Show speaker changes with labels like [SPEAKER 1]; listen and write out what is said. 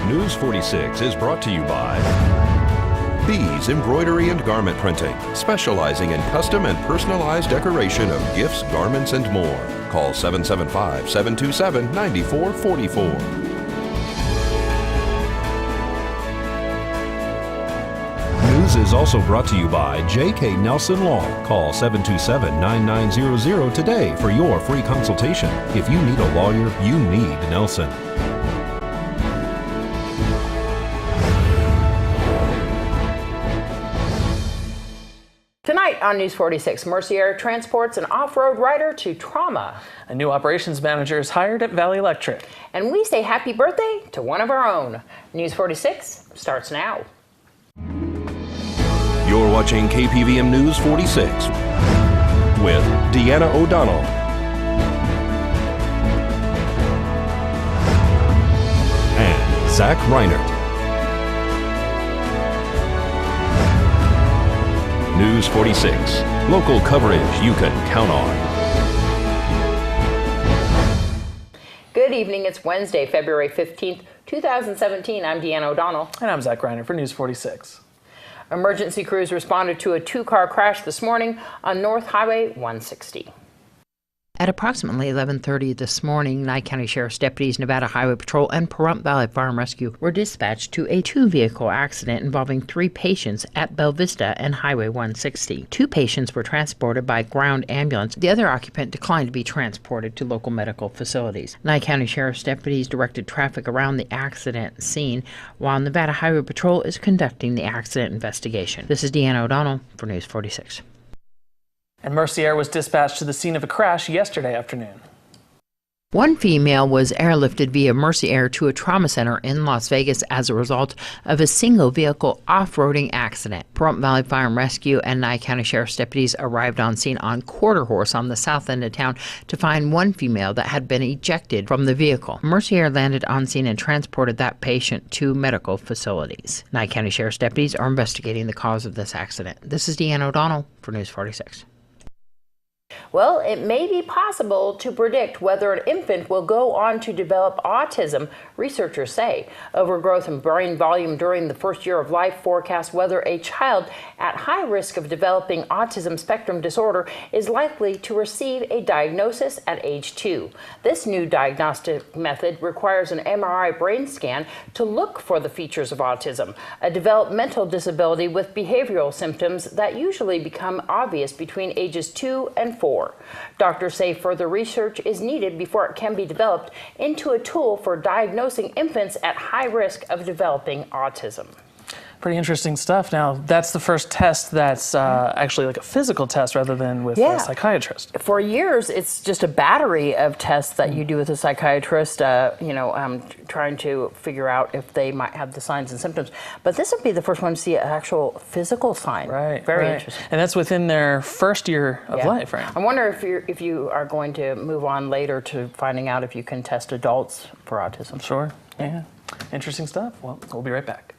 [SPEAKER 1] News 46 is brought to you by Bees Embroidery and Garment Printing, specializing in custom and personalized decoration of gifts, garments, and more. Call 775-727-9444. News is also brought to you by J.K. Nelson Law. Call 727-9900 today for your free consultation. If you need a lawyer, you need Nelson.
[SPEAKER 2] Tonight on News 46, Mercier transports an off-road rider to trauma.
[SPEAKER 3] A new operations manager is hired at Valley Electric.
[SPEAKER 2] And we say happy birthday to one of our own. News 46 starts now.
[SPEAKER 1] You're watching KPVM News 46 with Deanna O'Donnell and Zach Reinert. News 46, local coverage you can count on.
[SPEAKER 2] Good evening. It's Wednesday, February 15th, 2017. I'm Deanna O'Donnell.
[SPEAKER 3] And I'm Zach Reinert for News 46.
[SPEAKER 2] Emergency crews responded to a two-car crash this morning on North Highway 160.
[SPEAKER 4] At approximately 11:30 this morning, Nye County Sheriff's deputies, Nevada Highway Patrol, and Pahrump Valley Fire and Rescue were dispatched to a two-vehicle accident involving 3 patients at Bell Vista and Highway 160. 2 patients were transported by ground ambulance. The other occupant declined to be transported to local medical facilities. Nye County Sheriff's deputies directed traffic around the accident scene, while Nevada Highway Patrol is conducting the accident investigation. This is Deanna O'Donnell for News 46.
[SPEAKER 3] And Mercier was dispatched to the scene of a crash yesterday afternoon.
[SPEAKER 4] One female was airlifted via Mercier to a trauma center in Las Vegas as a result of a single-vehicle off-roading accident. Pahrump Valley Fire and Rescue and Nye County Sheriff's deputies arrived on scene on Quarterhorse on the south end of town to find one female that had been ejected from the vehicle. Mercier landed on scene and transported that patient to medical facilities. Nye County Sheriff's deputies are investigating the cause of this accident. This is Deanna O'Donnell for News 46.
[SPEAKER 2] Well, it may be possible to predict whether an infant will go on to develop autism, researchers say. Overgrowth in brain volume during the first year of life forecasts whether a child at high risk of developing autism spectrum disorder is likely to receive a diagnosis at age 2. This new diagnostic method requires an MRI brain scan to look for the features of autism, a developmental disability with behavioral symptoms that usually become obvious between ages 2 and 4. Doctors say further research is needed before it can be developed into a tool for diagnosing infants at high risk of developing autism.
[SPEAKER 3] Pretty interesting stuff. Now, that's the first test that's actually like a physical test rather than with a psychiatrist.
[SPEAKER 2] For years, it's just a battery of tests that you do with a psychiatrist, trying to figure out if they might have the signs and symptoms. But this would be the first one to see an actual physical sign.
[SPEAKER 3] Right.
[SPEAKER 2] Very interesting.
[SPEAKER 3] And that's within their first year of life, right?
[SPEAKER 2] I wonder if you are going to move on later to finding out if you can test adults for autism.
[SPEAKER 3] Sure. Yeah. Interesting stuff. Well, we'll be right back.